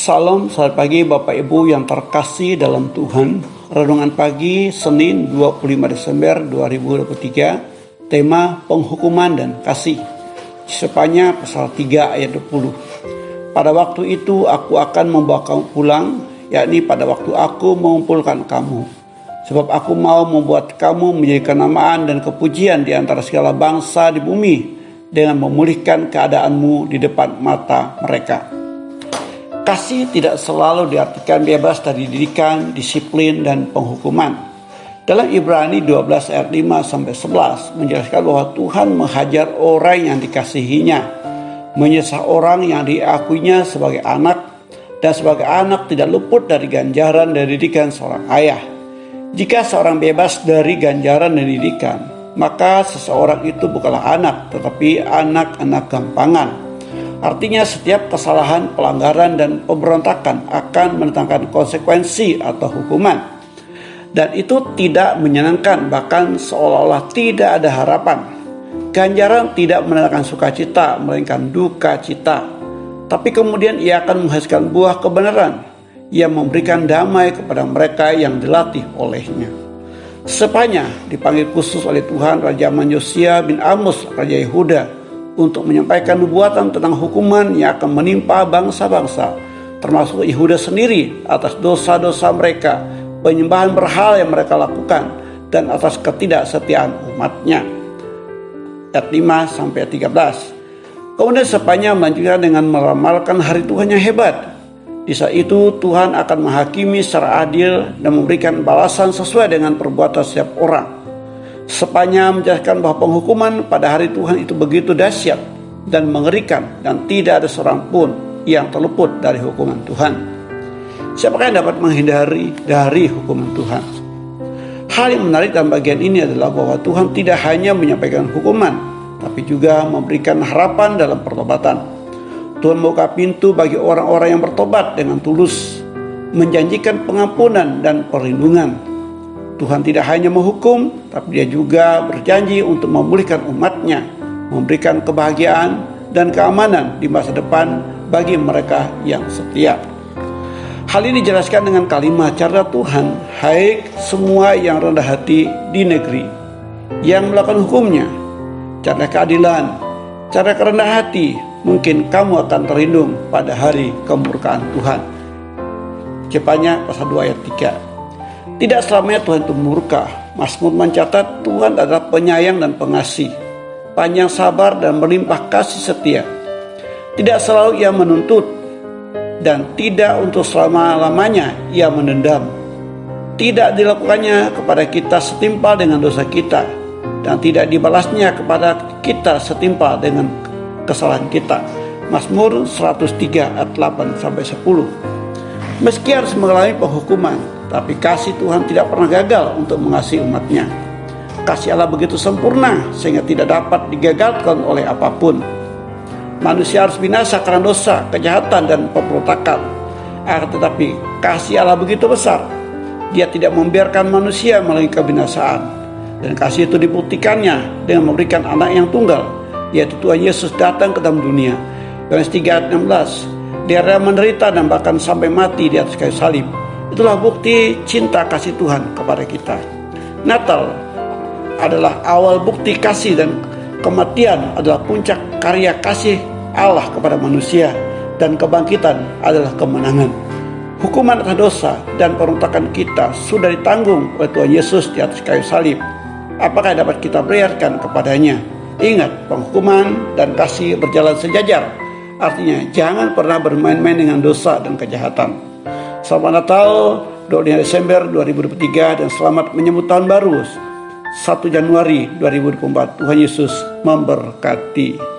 Selamat pagi Bapak Ibu yang terkasih dalam Tuhan. Renungan pagi Senin 25 Desember 2023. Tema penghukuman dan kasih. Yesaya pasal 3 ayat 20. Pada waktu itu aku akan membawa kamu pulang, yakni pada waktu aku mengumpulkan kamu. Sebab aku mau membuat kamu menjadi kenamaan dan kepujian di antara segala bangsa di bumi, dengan memulihkan keadaanmu di depan mata mereka. Kasih tidak selalu diartikan bebas dari didikan, disiplin, dan penghukuman. Dalam Ibrani 12 ayat 5-11 menjelaskan bahwa Tuhan menghajar orang yang dikasihinya, menyesah orang yang diakuinya sebagai anak, dan sebagai anak tidak luput dari ganjaran dan didikan seorang ayah. Jika seorang bebas dari ganjaran dan didikan, maka seseorang itu bukanlah anak, tetapi anak-anak gampangan. Artinya setiap kesalahan, pelanggaran, dan pemberontakan akan mendatangkan konsekuensi atau hukuman. Dan itu tidak menyenangkan, bahkan seolah-olah tidak ada harapan. Ganjaran tidak mendatangkan sukacita, melainkan duka cita. Tapi kemudian ia akan menghasilkan buah kebenaran yang memberikan damai kepada mereka yang dilatih olehnya. Sepanya dipanggil khusus oleh Tuhan Raja Yosaya bin Amos, Raja Yehuda, untuk menyampaikan nubuatan tentang hukuman yang akan menimpa bangsa-bangsa, termasuk Yehuda sendiri, atas dosa-dosa mereka, penyembahan berhala yang mereka lakukan, dan atas ketidaksetiaan umatnya. Ayat 5-13. Kemudian Sepanya melanjutkan dengan meramalkan hari Tuhan yang hebat. Di saat itu Tuhan akan menghakimi secara adil dan memberikan balasan sesuai dengan perbuatan setiap orang. Sepanya menjelaskan bahwa penghukuman pada hari Tuhan itu begitu dahsyat dan mengerikan, dan tidak ada seorang pun yang terluput dari hukuman Tuhan. Siapakah yang dapat menghindari dari hukuman Tuhan? Hal yang menarik dalam bagian ini adalah bahwa Tuhan tidak hanya menyampaikan hukuman, tapi juga memberikan harapan dalam pertobatan. Tuhan membuka pintu bagi orang-orang yang bertobat dengan tulus, menjanjikan pengampunan dan perlindungan. Tuhan tidak hanya menghukum, tapi dia juga berjanji untuk memulihkan umatnya, memberikan kebahagiaan dan keamanan di masa depan bagi mereka yang setia. Hal ini dijelaskan dengan kalimat cara Tuhan, hai semua yang rendah hati di negeri, yang melakukan hukumnya, cara keadilan, cara kerendah hati, mungkin kamu akan terlindung pada hari kemurkaan Tuhan. Yesaya pasal 2 ayat 3. Tidak selamanya Tuhan itu murka. Mazmur mencatat Tuhan adalah penyayang dan pengasih, panjang sabar dan melimpah kasih setia. Tidak selalu ia menuntut, dan tidak untuk selama-lamanya ia menendam. Tidak dilakukannya kepada kita setimpal dengan dosa kita, dan tidak dibalasnya kepada kita setimpal dengan kesalahan kita. Mazmur 103 ayat 8-10. Meski harus mengalami penghukuman, tapi kasih Tuhan tidak pernah gagal untuk mengasihi umatnya. Kasih Allah begitu sempurna sehingga tidak dapat digagalkan oleh apapun. Manusia harus binasa karena dosa, kejahatan, dan pemberontakan. Tetapi kasih Allah begitu besar, Dia tidak membiarkan manusia melalui kebinasaan. Dan kasih itu dibuktikannya dengan memberikan anak yang tunggal, yaitu Tuhan Yesus datang ke dalam dunia. Yohanes 3 ayat 16. Dia rela menderita dan bahkan sampai mati di atas kayu salib. Itulah bukti cinta kasih Tuhan kepada kita. Natal adalah awal bukti kasih, dan kematian adalah puncak karya kasih Allah kepada manusia, dan kebangkitan adalah kemenangan. Hukuman atas dosa dan pemberontakan kita sudah ditanggung oleh Tuhan Yesus di atas kayu salib. Apakah dapat kita berikan kepadanya? Ingat, penghukuman dan kasih berjalan sejajar. Artinya jangan pernah bermain-main dengan dosa dan kejahatan. Selamat Natal 25 Desember 2023, dan selamat menyambut tahun baru 1 Januari 2024. Tuhan Yesus memberkati.